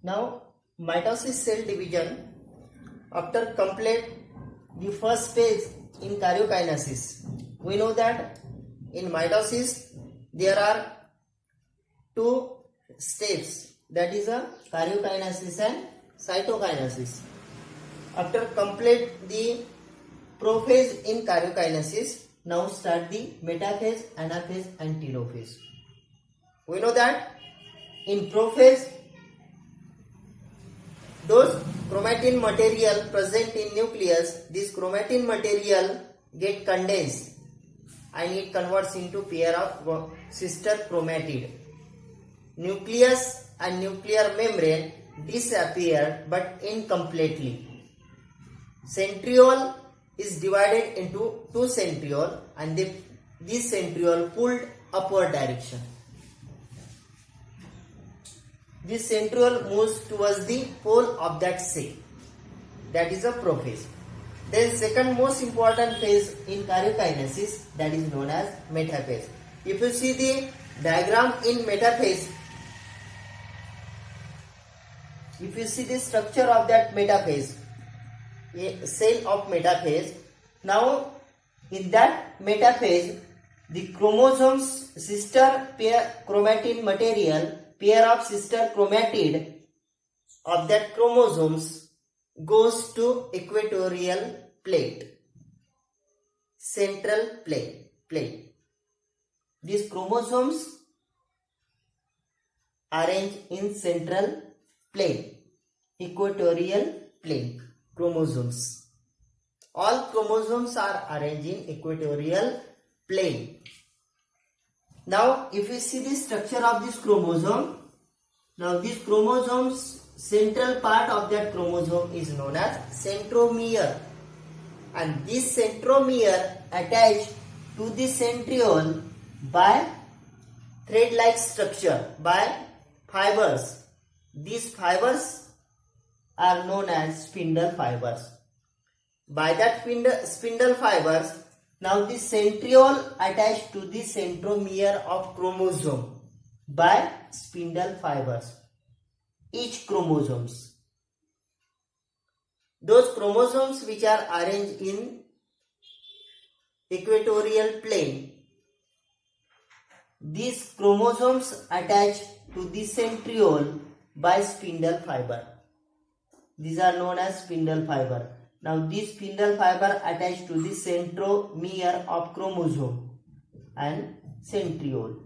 Now, mitosis cell division after complete the first phase in karyokinesis. We know that in mitosis there are two steps, that is a karyokinesis and cytokinesis. After complete the prophase in karyokinesis, now start the metaphase, anaphase and telophase. We know that in prophase those chromatin material present in nucleus, this chromatin material get condensed and it converts into pair of sister chromatid. Nucleus and nuclear membrane disappear but incompletely. Centriole is divided into two centriole and this centriole pulled upward direction. This centriole moves towards the pole of that cell. That is a prophase. Then second most important phase in karyokinesis, that is known as metaphase. If you see the diagram in metaphase, if you see the structure of that metaphase, a cell of metaphase, now in that metaphase the chromosomes sister pair chromatin material, pair of sister chromatid of that chromosomes goes to equatorial plate, central plate. These chromosomes arrange in central plane, equatorial plane. Chromosomes. All chromosomes are arranged in equatorial plane. Now, if you see the structure of this chromosome, now this chromosome's central part of that chromosome is known as centromere, and this centromere attached to the centriole by thread-like structure, by fibers. These fibers are known as spindle fibers. By that spindle fibers, now the centriole attached to the centromere of chromosome by spindle fibers. Each chromosomes. Those chromosomes which are arranged in equatorial plane, these chromosomes attached to the centriole by spindle fiber. These are known as spindle fiber. Now this spindle fiber attached to the centromere of chromosome and centriole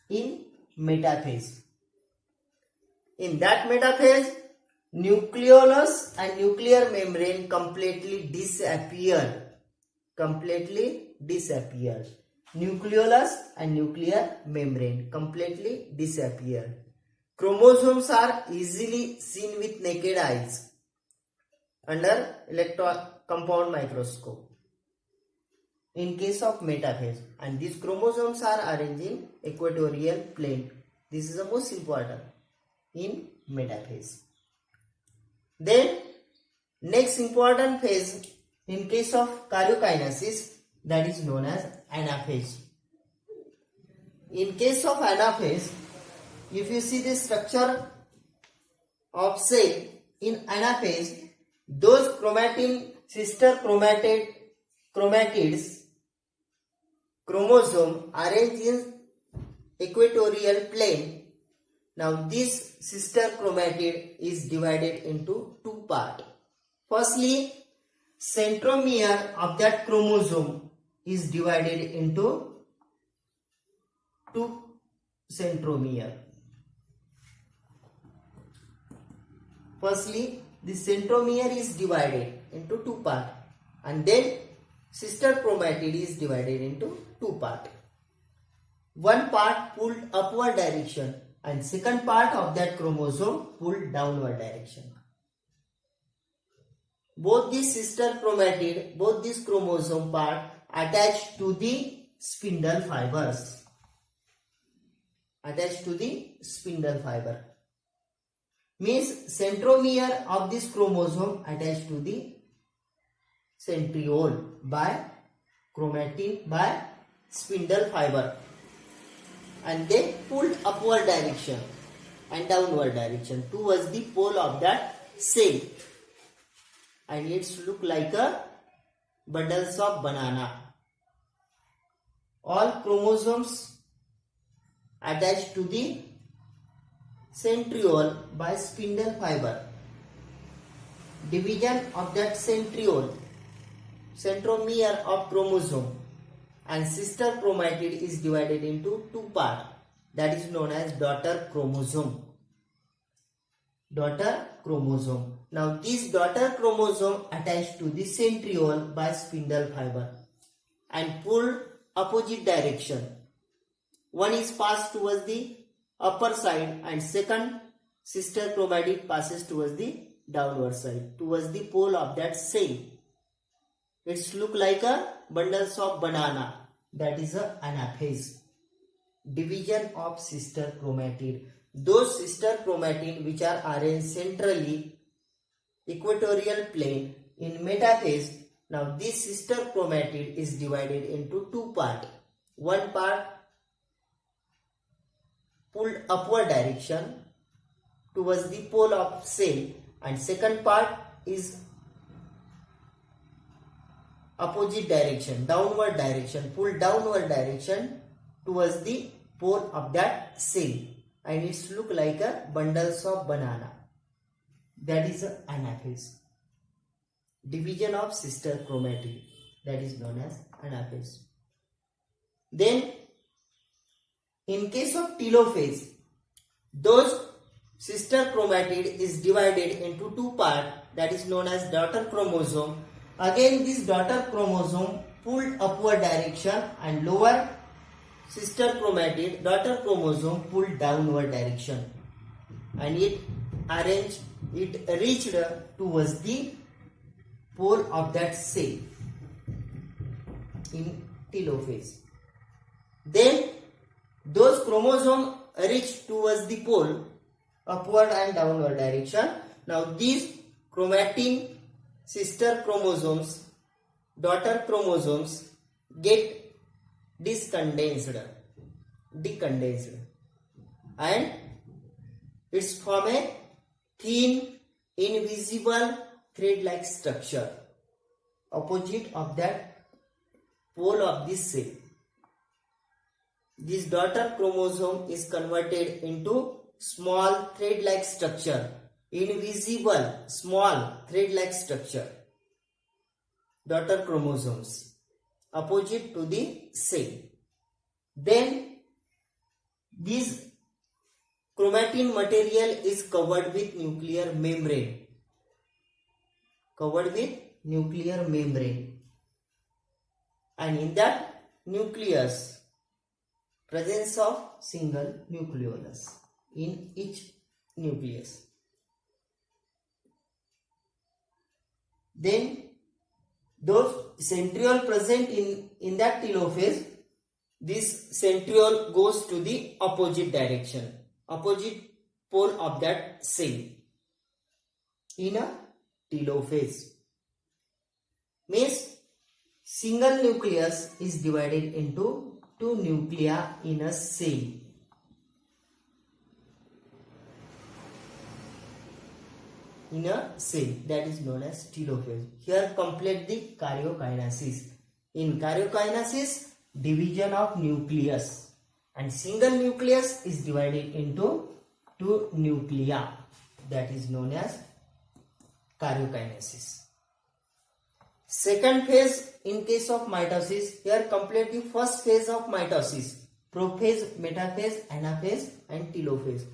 in metaphase. In that metaphase, nucleolus and nuclear membrane completely disappear. Nucleolus and nuclear membrane completely disappear. Chromosomes are easily seen with naked eyes under electron compound microscope in case of metaphase, and these chromosomes are arranged in equatorial plane. This is the most important in metaphase. Then next important phase in case of karyokinesis, that is known as anaphase. In case of anaphase, if you see the structure of cell in anaphase, those chromatin sister chromatids chromosome arranged in equatorial plane. Now this sister chromatid is divided into two parts. Firstly, centromere of that chromosome is divided into two centromere. Firstly, the centromere is divided into two parts, and then sister chromatid is divided into two parts. One part pulled upward direction and second part of that chromosome pulled downward direction. Both these sister chromatid, both this chromosome part attached to the spindle fibers. Means centromere of this chromosome attached to the centriole by chromatin by spindle fiber, and they pulled upward direction. and downward direction towards the pole of that cell, and it's look like a bundles of banana. All chromosomes attached to the centriole by spindle fiber. Division of that centriole, centromere of chromosome, and sister chromatid is divided into two parts, that is known as daughter chromosome. Daughter chromosome. Now this daughter chromosome attached to the centriole by spindle fiber and pulled opposite direction. One is passed towards the upper side and second sister chromatid passes towards the downward side, towards the pole of that cell. It's look like a bundles of banana, that is a anaphase. Division of sister chromatid. Those sister chromatid which are arranged centrally, equatorial plane in metaphase. Now this sister chromatid is divided into two parts. One part pulled upward direction towards the pole of cell, and second part is opposite direction, downward direction, pulled downward direction towards the pole of that cell, and it's look like a bundles of banana. That is a anaphase. Division of sister chromatid, that is known as anaphase. Then in case of telophase, those sister chromatid is divided into two parts, that is known as daughter chromosome. Again this daughter chromosome pulled upward direction, and lower sister chromatid, daughter chromosome, pulled downward direction, and it reached towards the pole of that cell in telophase. Then those chromosomes reach towards the pole, upward and downward direction. Now these chromatin sister chromosomes, daughter chromosomes, get decondensed, and it's form a thin, invisible thread-like structure opposite of that pole of this cell. This daughter chromosome is converted into small thread-like structure, invisible small thread-like structure, daughter chromosomes, opposite to the cell. Then this chromatin material is covered with nuclear membrane. And in that nucleus, presence of single nucleolus in each nucleus. Then those centriole present in that telophase, this centriole goes to the opposite direction, opposite pole of that cell in a telophase. Means single nucleus is divided into two nuclei in a cell. That is known as telophase. Here complete the karyokinesis. In karyokinesis, division of nucleus, and single nucleus is divided into two nuclei. That is known as karyokinesis. Second phase in case of mitosis, here complete the first phase of mitosis, prophase, metaphase, anaphase and telophase.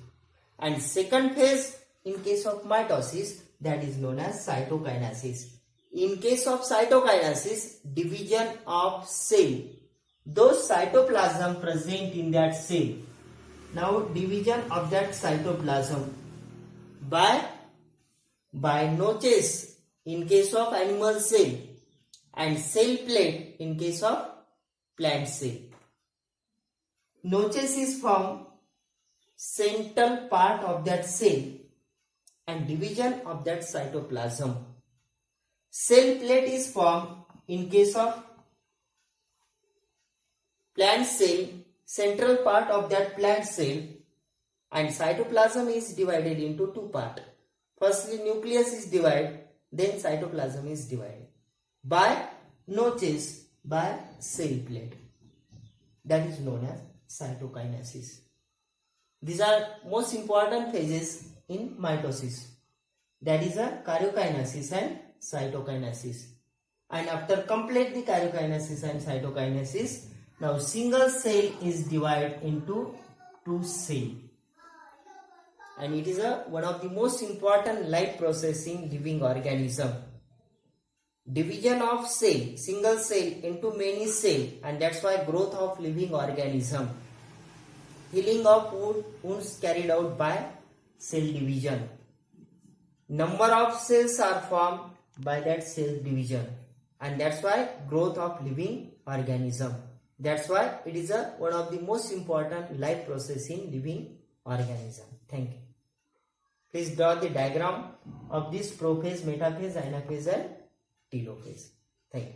And second phase in case of mitosis, that is known as cytokinesis. In case of cytokinesis, division of cell, those cytoplasm present in that cell. Now division of that cytoplasm by notches in case of animal cell and cell plate in case of plant cell. Notches is from central part of that cell and division of that cytoplasm. Cell plate is formed in case of plant cell, central part of that plant cell, And cytoplasm is divided into two parts. Firstly, nucleus is divided, then cytoplasm is divided by notches by cell plate. That is known as cytokinesis. These are most important phases in mitosis. That is a karyokinesis and cytokinesis. And after complete the karyokinesis and cytokinesis, now single cell is divided into two cells. And it is one of the most important life process in living organism. Division of cell, single cell into many cell, and that's why growth of living organism. Healing of wounds carried out by cell division. Number of cells are formed by that cell division, and that's why growth of living organism. That's why it is one of the most important life process in living organism. Thank you. Please draw the diagram of this prophase, metaphase, anaphase and telophase. Thank you.